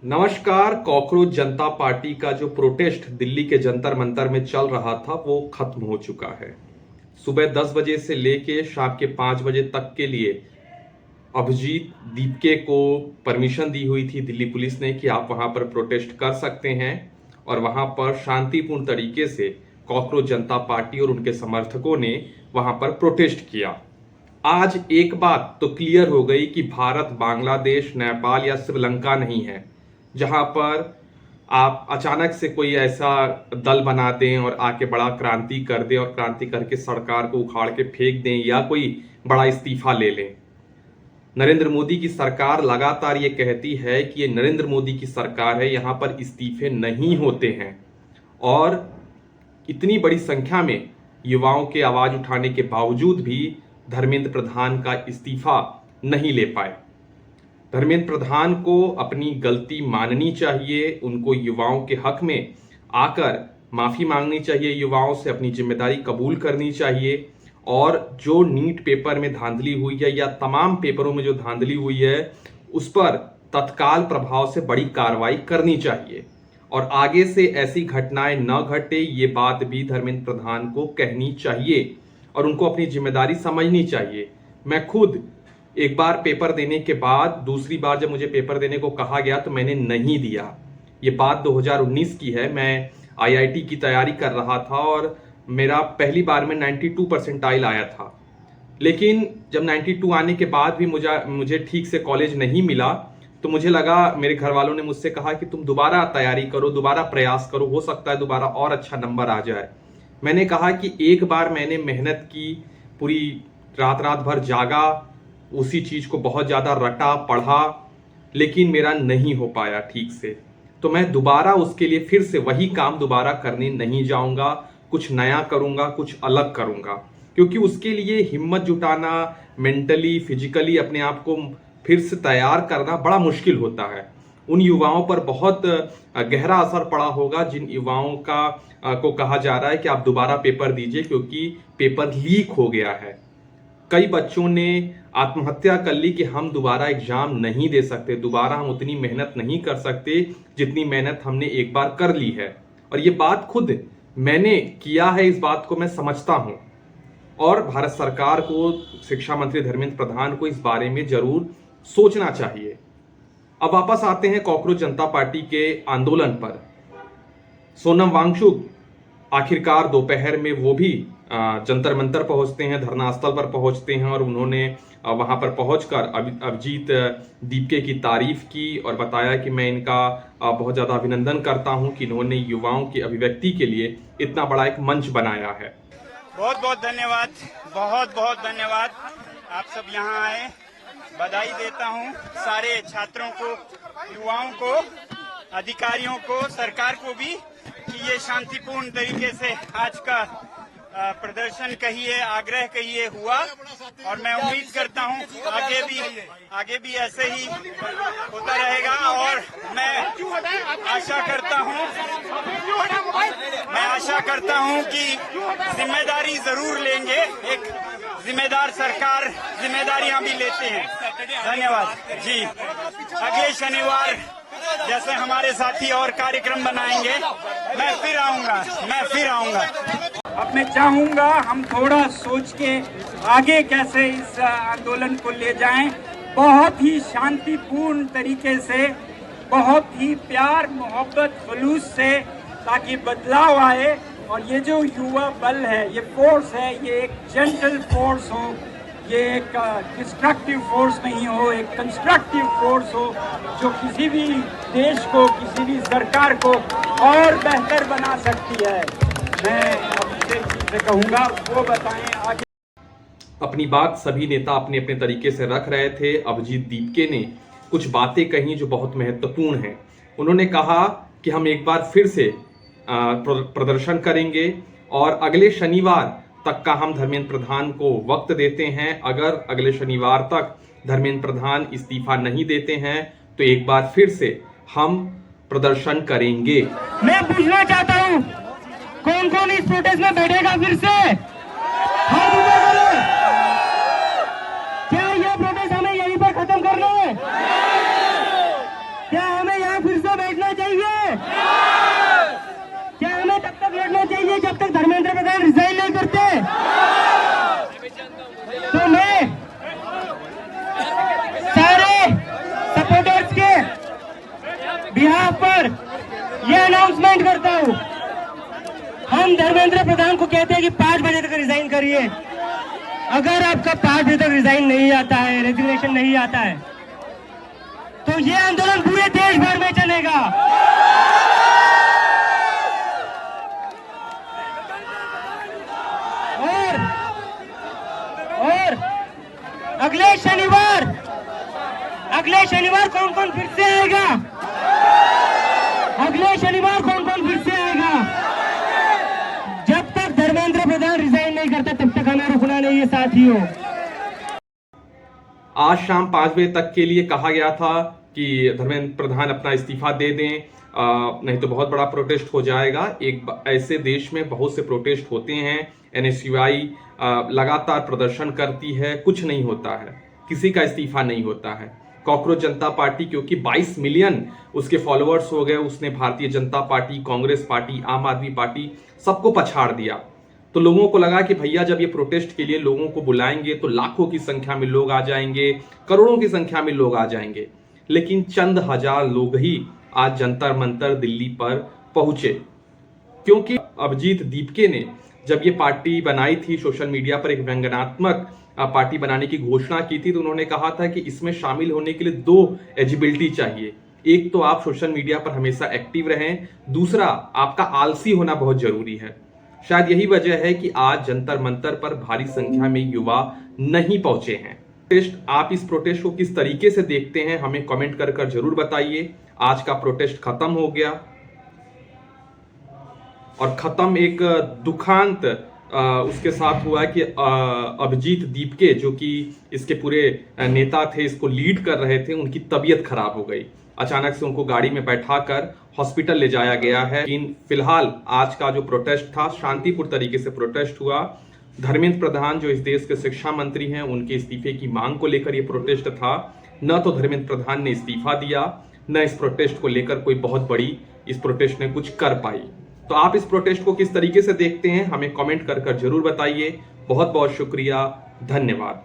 नमस्कार। कॉकरोच जनता पार्टी का जो प्रोटेस्ट दिल्ली के जंतर मंतर में चल रहा था वो खत्म हो चुका है। सुबह 10 बजे से लेके शाम के 5 बजे तक के लिए अभिजीत दीपके को परमिशन दी हुई थी दिल्ली पुलिस ने कि आप वहां पर प्रोटेस्ट कर सकते हैं, और वहां पर शांतिपूर्ण तरीके से कॉकरोच जनता पार्टी और उनके समर्थकों ने वहां पर प्रोटेस्ट किया। आज एक बात तो क्लियर हो गई कि भारत बांग्लादेश, नेपाल या श्रीलंका नहीं है जहां पर आप अचानक से कोई ऐसा दल बना दें और आके बड़ा क्रांति कर दें और क्रांति करके सरकार को उखाड़ के फेंक दें या कोई बड़ा इस्तीफा ले लें। नरेंद्र मोदी की सरकार लगातार ये कहती है कि ये नरेंद्र मोदी की सरकार है, यहाँ पर इस्तीफे नहीं होते हैं, और इतनी बड़ी संख्या में युवाओं के आवाज उठाने के बावजूद भी धर्मेंद्र प्रधान का इस्तीफा नहीं ले पाए। धर्मेंद्र प्रधान को अपनी गलती माननी चाहिए, उनको युवाओं के हक में आकर माफी मांगनी चाहिए, युवाओं से अपनी जिम्मेदारी कबूल करनी चाहिए, और जो नीट पेपर में धांधली हुई है या तमाम पेपरों में जो धांधली हुई है उस पर तत्काल प्रभाव से बड़ी कार्रवाई करनी चाहिए, और आगे से ऐसी घटनाएं न घटे ये बात भी धर्मेंद्र प्रधान को कहनी चाहिए और उनको अपनी जिम्मेदारी समझनी चाहिए। मैं खुद एक बार पेपर देने के बाद दूसरी बार जब मुझे पेपर देने को कहा गया तो मैंने नहीं दिया। ये बात 2019 की है। मैं आईआईटी की तैयारी कर रहा था और मेरा पहली बार में 92 परसेंटाइल आया था, लेकिन जब 92 आने के बाद भी मुझे ठीक से कॉलेज नहीं मिला तो मुझे लगा, मेरे घर वालों ने मुझसे कहा कि तुम दोबारा तैयारी करो, दोबारा प्रयास करो, हो सकता है दोबारा और अच्छा नंबर आ जाए। मैंने कहा कि एक बार मैंने मेहनत की, पूरी रात भर जागा, उसी चीज को बहुत ज्यादा रटा पढ़ा, लेकिन मेरा नहीं हो पाया ठीक से, तो मैं दोबारा उसके लिए फिर से वही काम दोबारा करने नहीं जाऊंगा। कुछ नया करूंगा, कुछ अलग करूंगा, क्योंकि उसके लिए हिम्मत जुटाना, मेंटली फिजिकली अपने आप को फिर से तैयार करना बड़ा मुश्किल होता है। उन युवाओं पर बहुत गहरा असर पड़ा होगा जिन युवाओं को कहा जा रहा है कि आप दोबारा पेपर दीजिए क्योंकि पेपर लीक हो गया है। कई बच्चों ने आत्महत्या कर ली कि हम दोबारा एग्जाम नहीं दे सकते, दोबारा हम उतनी मेहनत नहीं कर सकते जितनी मेहनत हमने एक बार कर ली है। और ये बात खुद मैंने किया है, इस बात को मैं समझता हूं, और भारत सरकार को, शिक्षा मंत्री धर्मेंद्र प्रधान को इस बारे में जरूर सोचना चाहिए। अब वापस आते हैं कॉकरोच जनता पार्टी के आंदोलन पर। सोनम वांगचुक आखिरकार दोपहर में वो भी जंतर मंतर पहुंचते हैं, धरना स्थल पर पहुंचते हैं, और उन्होंने वहां पर पहुंचकर अभिजीत दीपके की तारीफ की और बताया कि मैं इनका बहुत ज्यादा अभिनंदन करता हूं कि इन्होंने युवाओं की अभिव्यक्ति के लिए इतना बड़ा एक मंच बनाया है। बहुत बहुत धन्यवाद, बहुत बहुत धन्यवाद। आप सब यहाँ आए, बधाई देता हूँ सारे छात्रों को, युवाओं को, अधिकारियों को, सरकार को भी कि ये शांतिपूर्ण तरीके से आज का प्रदर्शन कहिए, आग्रह कहिए हुआ, और मैं उम्मीद करता हूँ आगे भी ऐसे ही होता रहेगा। और मैं आशा करता हूँ कि जिम्मेदारी जरूर लेंगे। एक जिम्मेदार सरकार जिम्मेदारियां भी लेते हैं। धन्यवाद जी। अगले शनिवार जैसे हमारे साथी और कार्यक्रम बनाएंगे, मैं फिर आऊंगा। अब मैं चाहूंगा हम थोड़ा सोच के आगे कैसे इस आंदोलन को ले जाएं, बहुत ही शांतिपूर्ण तरीके से, बहुत ही प्यार मोहब्बत खुलूस से, ताकि बदलाव आए। और ये जो युवा बल है, ये फोर्स है, ये एक जेंटल फोर्स हो, ये एक डिस्ट्रक्टिव फोर्स नहीं हो, एक कंस्ट्रक्टिव फोर्स हो जो किसी भी देश को, किसी भी सरकार को और बेहतर बना सकती है। मैं आपसे कहूँगा वो बताएं आगे। अपनी बात सभी नेता अपने अपने तरीके से रख रहे थे। अभिजीत दीपके ने कुछ बातें कही जो बहुत महत्वपूर्ण हैं। उन्होंने कहा कि हम एक बार फिर से प्रदर्शन करेंगे और अगले शनिवार तक का हम धर्मेंद्र प्रधान को वक्त देते हैं। अगर अगले शनिवार तक धर्मेंद्र प्रधान इस्तीफा नहीं देते हैं तो एक बार फिर से हम प्रदर्शन करेंगे। मैं पूछना चाहता हूँ, कौन कौन इस प्रोटेस्ट में बैठेगा फिर से? क्या यह प्रोटेस्ट हमें यहीं पर खत्म करना है? क्या हमें यहाँ फिर क्या हमें तब तक लड़ना चाहिए जब तक धर्मेंद्र प्रधान रिजाइन नहीं करते? तो मैं सारे सपोर्टर्स के बिहाफ पर यह अनाउंसमेंट करता हूं, हम धर्मेंद्र प्रधान को कहते हैं कि 5 बजे तक रिजाइन करिए। अगर आपका 5 बजे तक रिजाइन नहीं आता है, रेजिग्नेशन नहीं आता है, तो ये आंदोलन पूरे देश भर में चलेगा। और अगले शनिवार कौन कौन फिर से आएगा? अगले शनिवार कौन कौन फिर से आएगा? जब तक धर्मेंद्र प्रधान रिजाइन नहीं करता तब तक हमें रुकना नहीं है साथियों। आज शाम 5 बजे तक के लिए कहा गया था कि धर्मेंद्र प्रधान अपना इस्तीफा दे दें, नहीं तो बहुत बड़ा प्रोटेस्ट हो जाएगा। ऐसे देश में बहुत से प्रोटेस्ट होते हैं, एनएसयूआई लगातार प्रदर्शन करती है, कुछ नहीं होता है, किसी का इस्तीफा नहीं होता है। कॉकरोच जनता पार्टी क्योंकि 22 मिलियन उसके फॉलोअर्स हो गए, उसने भारतीय जनता पार्टी, कांग्रेस पार्टी, आम आदमी पार्टी सबको पछाड़ दिया। तो लोगों को लगा कि भैया जब ये प्रोटेस्ट के लिए लोगों को बुलाएंगे तो लाखों की संख्या में लोग आ जाएंगे, करोड़ों की संख्या में लोग आ जाएंगे, लेकिन चंद हजार लोग ही आज जंतर मंतर दिल्ली पर पहुंचे। क्योंकि अभिजीत दीपके ने जब ये पार्टी बनाई थी, सोशल मीडिया पर एक व्यंग्यात्मक पार्टी बनाने की घोषणा की थी, तो उन्होंने कहा था कि इसमें शामिल होने के लिए 2 एलिजिबिलिटी चाहिए। एक तो आप सोशल मीडिया पर हमेशा एक्टिव रहें, दूसरा आपका आलसी होना बहुत जरूरी है। शायद यही वजह है कि आज जंतर मंतर पर भारी संख्या में युवा नहीं पहुंचे हैं। आप इस प्रोटेस्ट को किस तरीके से देखते हैं हमें कमेंट कर जरूर बताइए। आज का प्रोटेस्ट खत्म हो गया और खत्म एक दुखांत उसके साथ हुआ कि अभिजीत दीपके जो कि इसके पूरे नेता थे, इसको लीड कर रहे थे, उनकी तबीयत खराब हो गई। अचानक से उनको गाड़ी में बैठाकर हॉस्पिटल ले जाया गया है। लेकिन फिलहाल आज का जो प्रोटेस्ट था शांतिपूर्ण तरीके से प्रोटेस्ट हुआ। धर्मेंद्र प्रधान जो इस देश के शिक्षा मंत्री हैं, उनके इस्तीफे की मांग को लेकर यह प्रोटेस्ट था। न तो धर्मेंद्र प्रधान ने इस्तीफा दिया, न इस प्रोटेस्ट को लेकर कोई बहुत बड़ी इस प्रोटेस्ट ने कुछ कर पाई। तो आप इस प्रोटेस्ट को किस तरीके से देखते हैं हमें कमेंट कर जरूर बताइए। बहुत बहुत शुक्रिया, धन्यवाद।